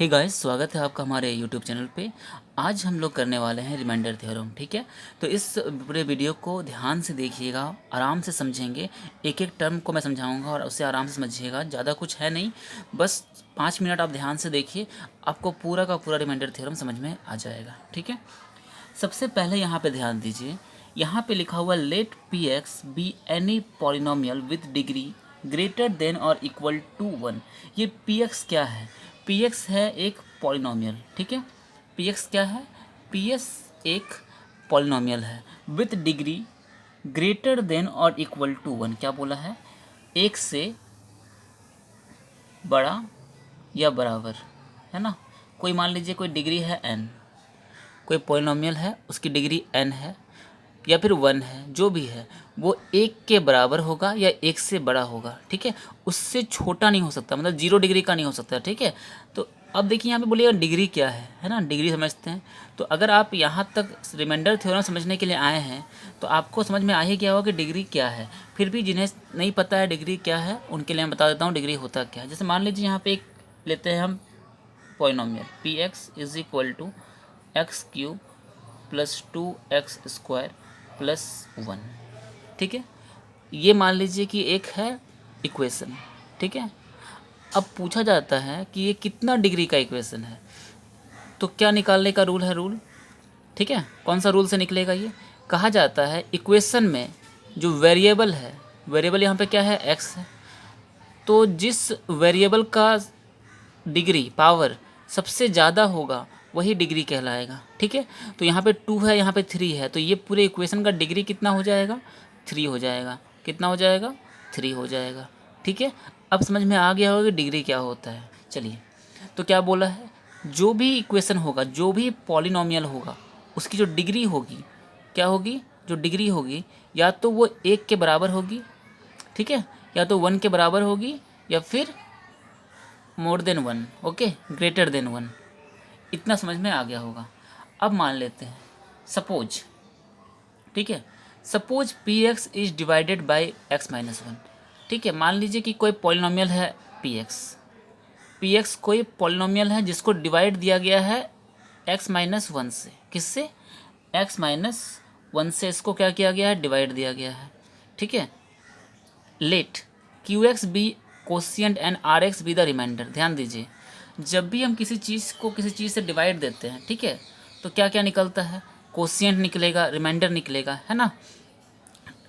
Hey guys, स्वागत है आपका हमारे यूट्यूब चैनल पे। आज हम लोग करने वाले हैं रिमाइंडर थ्योरम। ठीक है, तो इस पूरे वीडियो को ध्यान से देखिएगा, आराम से समझेंगे। एक एक टर्म को मैं समझाऊंगा और उसे आराम से समझिएगा। ज़्यादा कुछ है नहीं, बस 5 मिनट आप ध्यान से देखिए, आपको पूरा का पूरा रिमाइंडर थ्योरम समझ में आ जाएगा। ठीक है, सबसे पहले यहाँ पे ध्यान दीजिए। यहाँ पे लिखा हुआ let P x be any polynomial with degree greater than और इक्वल टू 1। ये पी एक्स क्या है? पी एक्स है एक पॉलिनोमियल। ठीक है, पी एक्स क्या है? पी एक्स एक पॉलिनोमियल है विथ डिग्री ग्रेटर देन और इक्वल टू 1। क्या बोला है? एक से बड़ा या बराबर, है ना। कोई मान लीजिए कोई डिग्री है n, कोई पॉलिनोमियल है, उसकी डिग्री n है या फिर 1 है, जो भी है वो 1 के बराबर होगा या 1 से बड़ा होगा। ठीक है, उससे छोटा नहीं हो सकता, मतलब 0 डिग्री का नहीं हो सकता। ठीक है, तो अब देखिए यहाँ पे बोलिएगा डिग्री क्या है ना। डिग्री समझते हैं। तो अगर आप यहाँ तक रिमाइंडर थ्योरम समझने के लिए आए हैं तो आपको समझ में आ ही गया होगा कि डिग्री क्या है। फिर भी जिन्हें नहीं पता है डिग्री क्या है, उनके लिए मैं बता देता हूँ डिग्री होता क्या है। जैसे मान लीजिए यहाँ पे एक लेते हैं हम polynomial P x is equal to x cube plus 2x² plus 1। ठीक है, ये मान लीजिए कि एक है इक्वेशन। ठीक है, अब पूछा जाता है कि ये कितना डिग्री का इक्वेशन है, तो क्या निकालने का रूल है? रूल, ठीक है, कौन सा रूल से निकलेगा ये? कहा जाता है इक्वेशन में जो वेरिएबल है, वेरिएबल यहाँ पे क्या है? x है। तो जिस वेरिएबल का डिग्री पावर सबसे ज़्यादा होगा वही डिग्री कहलाएगा। ठीक है, तो यहाँ पे 2 है, यहाँ पे 3 है, तो ये पूरे इक्वेशन का डिग्री कितना हो जाएगा? 3 हो जाएगा। कितना हो जाएगा? 3 हो जाएगा। ठीक है, अब समझ में आ गया होगा कि डिग्री क्या होता है। चलिए, तो क्या बोला है? जो भी इक्वेशन होगा, जो भी पॉलिनोमियल होगा, उसकी जो डिग्री होगी, क्या होगी? जो डिग्री होगी या तो वो 1 के बराबर होगी, ठीक है, या तो 1 के बराबर होगी, या फिर more than 1, okay, greater than 1। इतना समझ में आ गया होगा। अब मान लेते हैं सपोज, ठीक है, suppose P x is divided by x-1। ठीक है, मान लीजिए कि कोई पॉलिनोमियल है पी एक्स कोई पॉलिनोमियल है जिसको डिवाइड दिया गया है x-1 से। किससे? x-1 से इसको क्या किया गया है? डिवाइड दिया गया है। ठीक है, let Q x be quotient and R x be the remainder. ध्यान दीजिए, जब भी हम किसी चीज़ को किसी चीज़ से डिवाइड देते हैं, ठीक है, तो क्या क्या निकलता है? कोशियंट निकलेगा, रिमाइंडर निकलेगा, है ना।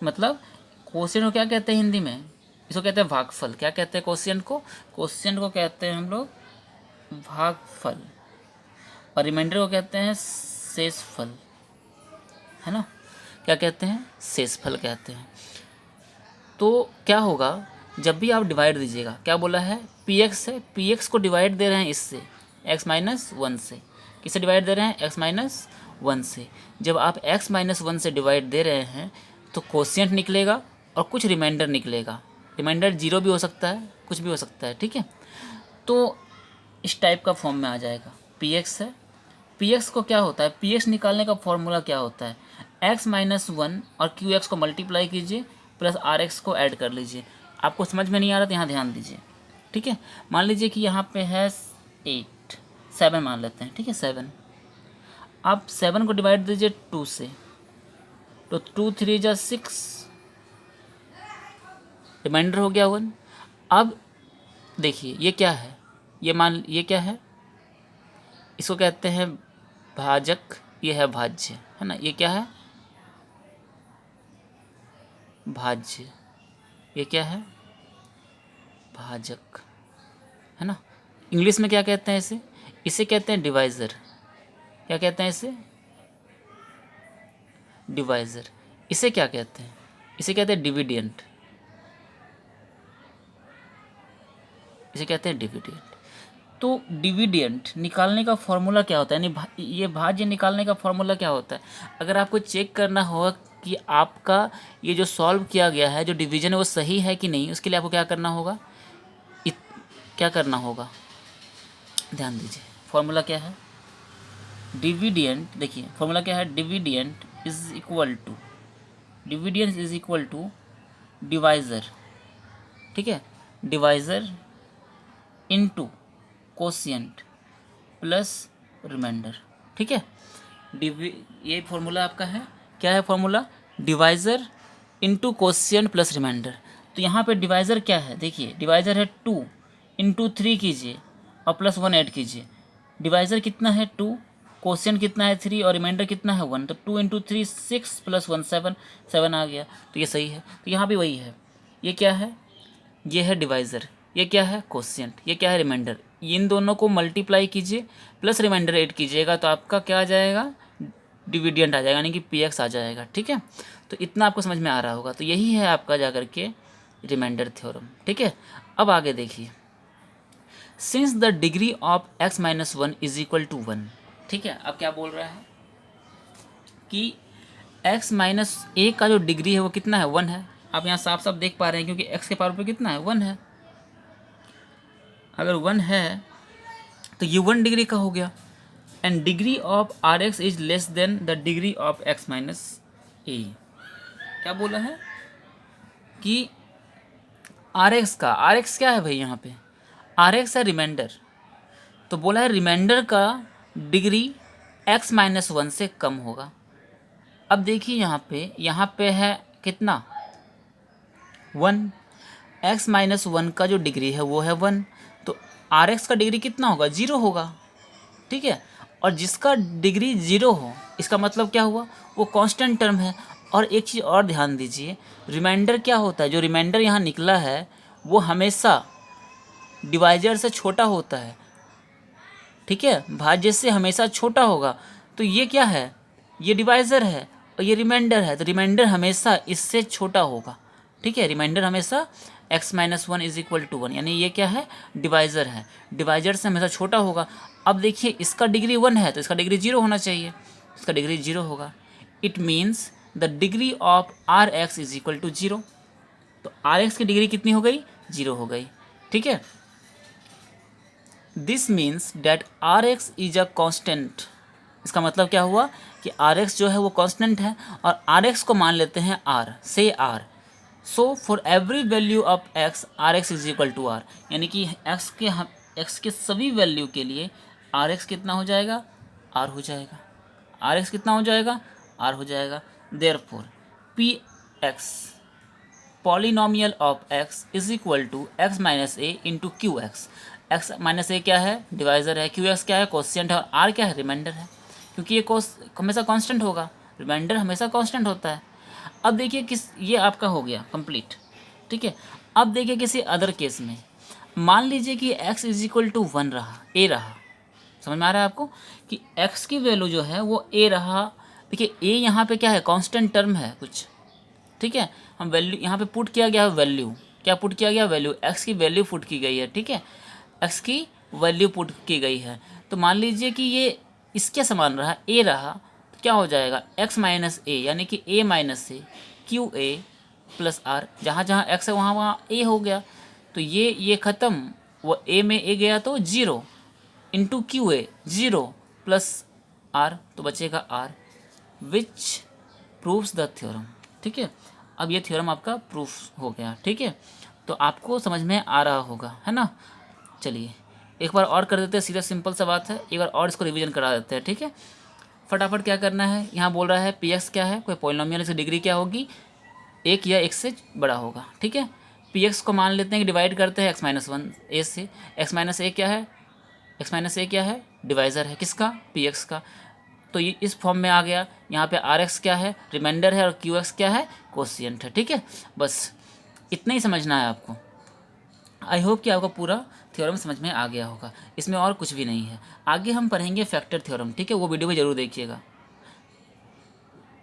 मतलब कोशियंट को क्या कहते हैं हिंदी में? इसको कहते हैं भागफल। क्या कहते हैं कोशियंट को? कोशियंट को कहते हैं हम लोग भागफल, और रिमाइंडर को कहते हैं शेषफल, है ना। क्या कहते हैं? शेषफल कहते हैं। तो क्या होगा जब भी आप डिवाइड दीजिएगा? क्या बोला है? पी एक्स है, पी एक्स को डिवाइड दे रहे हैं इससे, x-1 से। किससे डिवाइड दे रहे हैं? x-1 से। जब आप x-1 से डिवाइड दे रहे हैं तो कोशियंट निकलेगा और कुछ रिमाइंडर निकलेगा। रिमाइंडर 0 भी हो सकता है, कुछ भी हो सकता है। ठीक है, तो इस टाइप का फॉर्म में आ जाएगा। पी एक्स है, पी एक्स को क्या होता है? पी एक्स निकालने का फॉर्मूला क्या होता है? x-1 और क्यू एक्स को मल्टीप्लाई कीजिए प्लस आर एक्स को ऐड कर लीजिए। आपको समझ में नहीं आ रहा तो यहाँ ध्यान दीजिए। ठीक है, मान लीजिए कि यहाँ पे है 7 मान लेते हैं। ठीक है, 7, आप 7 को डिवाइड दीजिए 2 से, तो 2 3 जा 6, रिमाइंडर हो गया 1। अब देखिए ये क्या है? ये क्या है? इसको कहते हैं भाजक, ये है भाज्य, है ना। ये क्या है? भाज्य। ये क्या है? भाजक, है ना। इंग्लिश में क्या कहते हैं इसे? इसे कहते हैं डिवाइज़र। क्या कहते हैं इसे? डिवाइज़र। इसे क्या कहते हैं? इसे कहते हैं डिविडेंट। इसे कहते हैं डिविडेंट। तो डिविडेंट निकालने का फॉर्मूला क्या होता है? यानी ये भाज्य निकालने का फॉर्मूला क्या होता है? अगर आपको चेक करना होगा कि आपका ये जो सॉल्व किया गया है, जो डिवीजन है, वो सही है कि नहीं, उसके लिए आपको क्या करना होगा? क्या करना होगा? ध्यान दीजिए, फॉर्मूला क्या है? डिविडेंट, देखिए फॉर्मूला क्या है? Dividend is equal to, dividend is equal to divisor. ठीक है, divisor into quotient plus remainder. ठीक है, ये फॉर्मूला आपका है, क्या है formula, divisor into quotient plus remainder. तो यहाँ पे डिवाइज़र क्या है, देखिए डिवाइज़र है 2 इंटू 3 कीजिए और प्लस 1 ऐड कीजिए। डिवाइज़र कितना है 2, कोशिएंट कितना है 3 और रिमाइंडर कितना है 1। तो 2 इंटू 3 6 प्लस 1 7, 7 आ गया, तो ये सही है। तो यहाँ भी वही है, ये क्या है, ये है डिवाइज़र, ये क्या है कोशिएंट, ये क्या है रिमाइंडर। इन दोनों को मल्टीप्लाई कीजिए प्लस रिमाइंडर ऐड कीजिएगा तो आपका क्या आ जाएगा, डिविडेंड आ जाएगा, यानी कि पीएक्स आ जाएगा। ठीक है, तो इतना आपको समझ में आ रहा होगा। तो यही है आपका जाकर के रिमाइंडर थ्योरम। ठीक है, अब आगे देखिए, since the degree of x minus 1 is equal to 1। ठीक है, अब क्या बोल रहा है कि x माइनस ए का जो डिग्री है वो कितना है, 1 है। आप यहाँ साफ साफ देख पा रहे हैं क्योंकि x के पावर पे कितना है, 1 है। अगर 1 है तो ये 1 डिग्री का हो गया। And degree of R x is less than the degree of X minus A. क्या बोला है कि आर एक्स का, आर एक्स क्या है भाई, यहाँ पे आर एक्स है रिमाइंडर। तो बोला है रिमाइंडर का डिग्री एक्स माइनस 1 से कम होगा। अब देखिए यहाँ पे है कितना, 1। एक्स माइनस 1 का जो डिग्री है वो है 1, तो आर एक्स का डिग्री कितना होगा, 0 होगा। ठीक है, और जिसका डिग्री 0 हो इसका मतलब क्या हुआ, वो कांस्टेंट टर्म है। और एक चीज़ और ध्यान दीजिए, रिमाइंडर क्या होता है, जो रिमाइंडर यहाँ निकला है वो हमेशा डिवाइजर से छोटा होता है। ठीक है, भाज्य से हमेशा छोटा होगा। तो ये क्या है, ये डिवाइज़र है और ये रिमाइंडर है, तो रिमाइंडर हमेशा इससे छोटा होगा। ठीक है, रिमाइंडर हमेशा x minus 1 is equal to 1, यानी ये क्या है, डिवाइज़र है, डिवाइजर से हमेशा छोटा होगा। अब देखिए इसका डिग्री 1 है तो इसका डिग्री 0 होना चाहिए, इसका डिग्री 0 होगा। It means the degree of R x is equal to 0। तो आर एक्स की डिग्री कितनी हो गई, 0 हो गई। ठीक है, this means that R x is a constant. इसका मतलब क्या हुआ कि आर एक्स जो है वो कांस्टेंट है और आर एक्स को मान लेते हैं आर, से R. So for every value of x R x is equal to R, यानी कि एक्स के सभी वैल्यू के लिए आर एक्स कितना हो जाएगा, आर हो जाएगा। आर एक्स कितना हो जाएगा, आर हो जाएगा। Therefore P X polynomial of X is equal to X minus A into Q X. X minus A क्या है, डिवाइज़र है, क्यू एक्स क्या है, कोशिएंट है, और आर क्या है, रिमाइंडर है। क्योंकि ये हमेशा कांस्टेंट होगा, रिमाइंडर हमेशा कांस्टेंट होता है। अब देखिए ये आपका हो गया कंप्लीट। ठीक है, अब देखिए किसी अदर केस में, मान लीजिए कि x इज इक्वल टू 1 रहा, a रहा। समझ में आ रहा है आपको कि x की वैल्यू जो है वो a रहा। देखिए a यहाँ पे क्या है, कांस्टेंट टर्म है कुछ। ठीक है, हम वैल्यू यहाँ पे पुट किया गया है, वैल्यू क्या पुट किया गया, वैल्यू, x की वैल्यू पुट की गई है। ठीक है, x की वैल्यू पुट की गई है। तो मान लीजिए कि ये इसके समान रहा, a रहा, तो क्या हो जाएगा, x माइनस ए, यानी कि a minus a q a plus r. जहाँ जहाँ x है वहाँ वहाँ a हो गया। तो ये ख़त्म, वो a में a गया तो 0 into q a, 0 plus r, तो बचेगा r, which proves the theorem. ठीक है, अब ये थ्योरम आपका प्रूफ हो गया। ठीक है, तो आपको समझ में आ रहा होगा, है ना। चलिए एक बार और कर देते हैं, सीधा सिंपल सा बात है, एक बार और इसको रिवीजन करा देते हैं। ठीक है, फटाफट क्या करना है, यहाँ बोल रहा है पी एक्स क्या है, कोई पॉलिनोमियल, इसकी डिग्री क्या होगी, 1 या 1 से बड़ा होगा। ठीक है, पी एक्स को मान लेते हैं कि डिवाइड करते हैं एक्स माइनस 1 ए से। एक्स माइनस ए क्या है, एक्स माइनस ए क्या है, डिवाइज़र है किसका, पी एक्स का। तो ये इस फॉर्म में आ गया। यहाँ पे आर एक्स क्या है, रिमाइंडर है, और क्यू एक्स क्या है, कोशिएंट है। ठीक है, बस इतना ही समझना है आपको। आई होप कि आपको पूरा थ्योरम समझ में आ गया होगा, इसमें और कुछ भी नहीं है। आगे हम पढ़ेंगे फैक्टर थ्योरम। ठीक है, वो वीडियो भी ज़रूर देखिएगा।